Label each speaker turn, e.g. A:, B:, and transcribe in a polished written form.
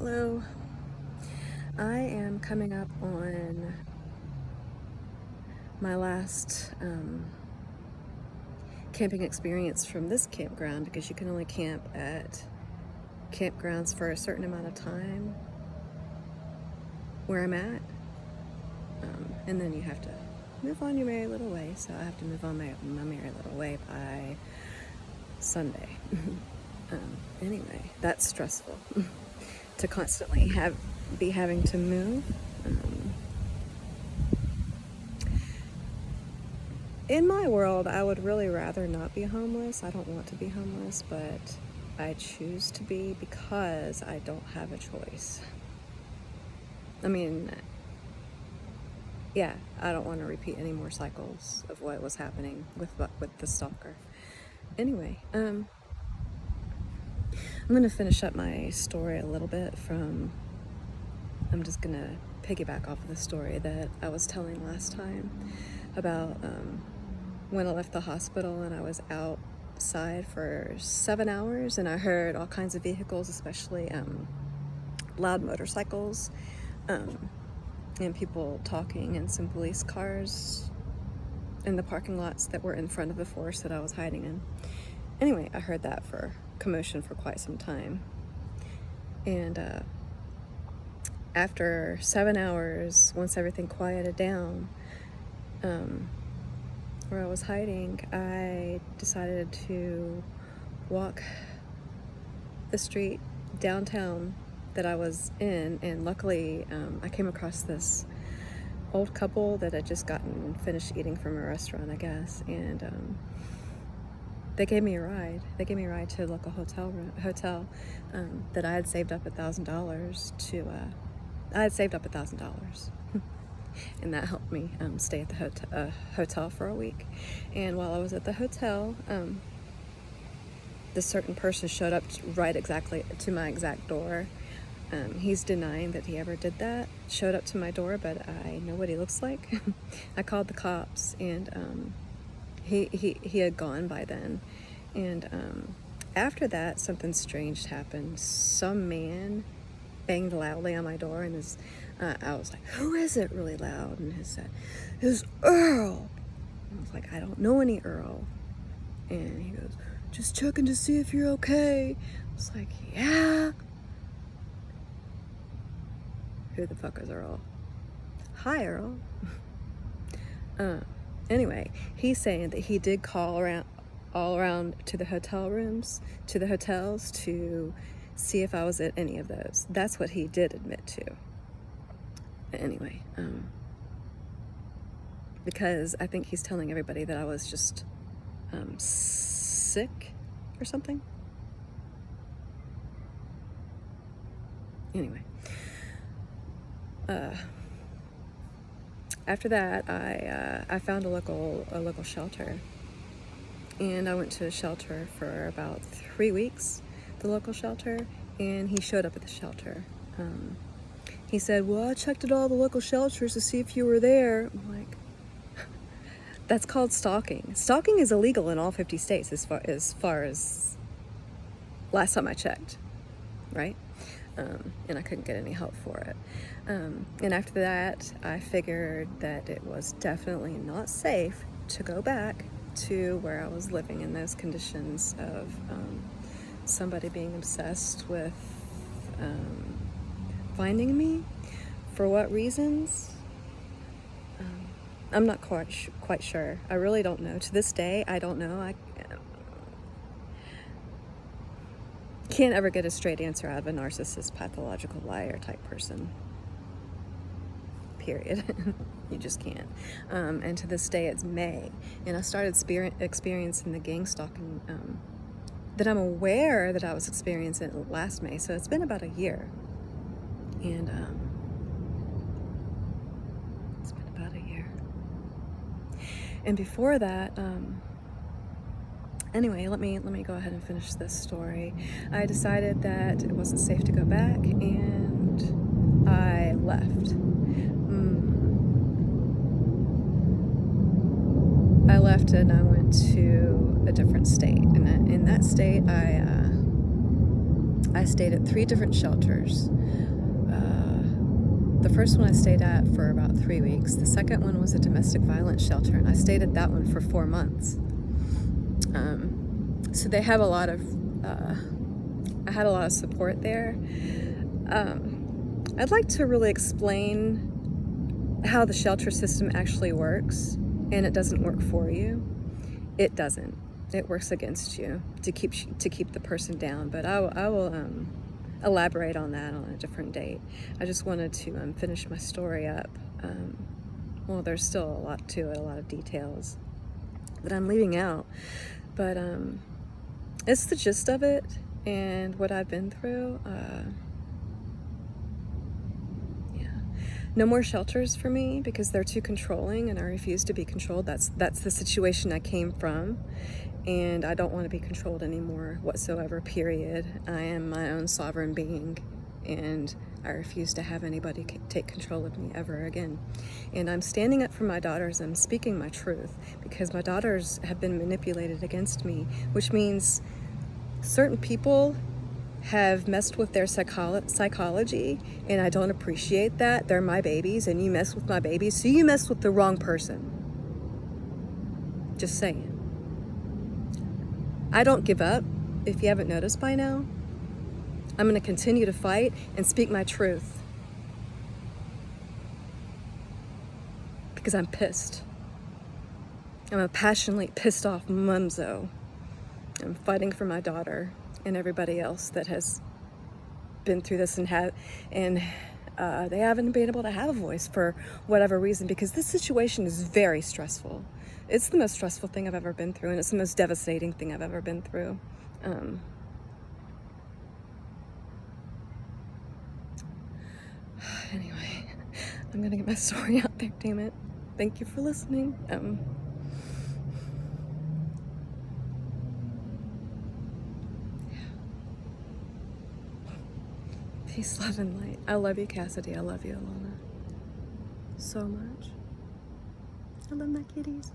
A: Hello. I am coming up on my last camping experience from this campground, because you can only camp at campgrounds for a certain amount of time where I'm at, and then you have to move on your merry little way. So I have to move on my merry little way by Sunday. Anyway, that's stressful to constantly be having to move. In my world, I would really rather not be homeless. I don't want to be homeless, but I choose to be because I don't have a choice. I mean, yeah, I don't want to repeat any more cycles of what was happening with the stalker. Anyway, I'm going to finish up my story a little bit I'm just going to piggyback off of the story that I was telling last time about when I left the hospital and I was outside for 7 hours and I heard all kinds of vehicles, especially loud motorcycles, and people talking, and some police cars in the parking lots that were in front of the forest that I was hiding in. Anyway, I heard that for commotion for quite some time. And after 7 hours, once everything quieted down, where I was hiding, I decided to walk the street downtown that I was in, and luckily I came across this old couple that had just finished eating from a restaurant, I guess, and they gave me a ride. They gave me a ride to a local hotel that I had saved up $1,000 to. I had saved up $1,000. And that helped me stay at the hotel for a week. And while I was at the hotel, this certain person showed up right exactly to my exact door. He's denying that he ever did that. Showed up to my door, but I know what he looks like. I called the cops, and he had gone by then. And after that, something strange happened. Some man banged loudly on my door, and I was like, "Who is it?" really loud, and he said, "It's Earl." I was like, "I don't know any Earl." And he goes, "Just checking to see if you're okay." I was like, "Yeah." Who the fuck is Earl? Hi, Earl. Anyway, he's saying that he did call all around to the hotels to see if I was at any of those. That's what he did admit to. Anyway, because I think he's telling everybody that I was just sick or something. Anyway, after that, I found a local shelter, and I went to a shelter for about 3 weeks, the local shelter, and he showed up at the shelter. He said, "Well, I checked at all the local shelters to see if you were there." I'm like, that's called stalking. Stalking is illegal in all 50 states as far as last time I checked, right? And I couldn't get any help for it. And after that, I figured that it was definitely not safe to go back to where I was living in those conditions of somebody being obsessed with finding me. For what reasons? I'm not quite sure. I really don't know. To this day, I don't know. I can't ever get a straight answer out of a narcissist, pathological liar type person. Period. You just can't. And to this day, it's May, and I started experiencing the gang stalking that I'm aware that I was experiencing last May. So it's been about a year, and it's been about a year. And before that, anyway, let me go ahead and finish this story. I decided that it wasn't safe to go back, and I left. I left and I went to a different state, and in that state, I stayed at 3 different shelters. The first one I stayed at for about 3 weeks. The second one was a domestic violence shelter, and I stayed at that one for 4 months. So they have a lot of, I had a lot of support there. I'd like to really explain how the shelter system actually works, and it doesn't work for you. It doesn't. It works against you to keep the person down. But I will elaborate on that on a different date. I just wanted to finish my story up. Well, there's still a lot to it, a lot of details that I'm leaving out, but it's the gist of it and what I've been through. No more shelters for me because they're too controlling, and I refuse to be controlled. That's the situation I came from, and I don't want to be controlled anymore whatsoever, period. I am my own sovereign being, and I refuse to have anybody take control of me ever again. And I'm standing up for my daughters. I'm speaking my truth because my daughters have been manipulated against me, which means certain people have messed with their psychology, and I don't appreciate that. They're my babies, and you mess with my babies, so you mess with the wrong person. Just saying. I don't give up, if you haven't noticed by now. I'm going to continue to fight and speak my truth because I'm pissed. I'm a passionately pissed off mumzo. I'm fighting for my daughter and everybody else that has been through this and they haven't been able to have a voice for whatever reason, because this situation is very stressful. It's the most stressful thing I've ever been through, and it's the most devastating thing I've ever been through. Anyway, I'm gonna get my story out there, damn it. Thank you for listening. Peace, love, and light. I love you, Cassidy. I love you, Alana. So much. I love my kitties.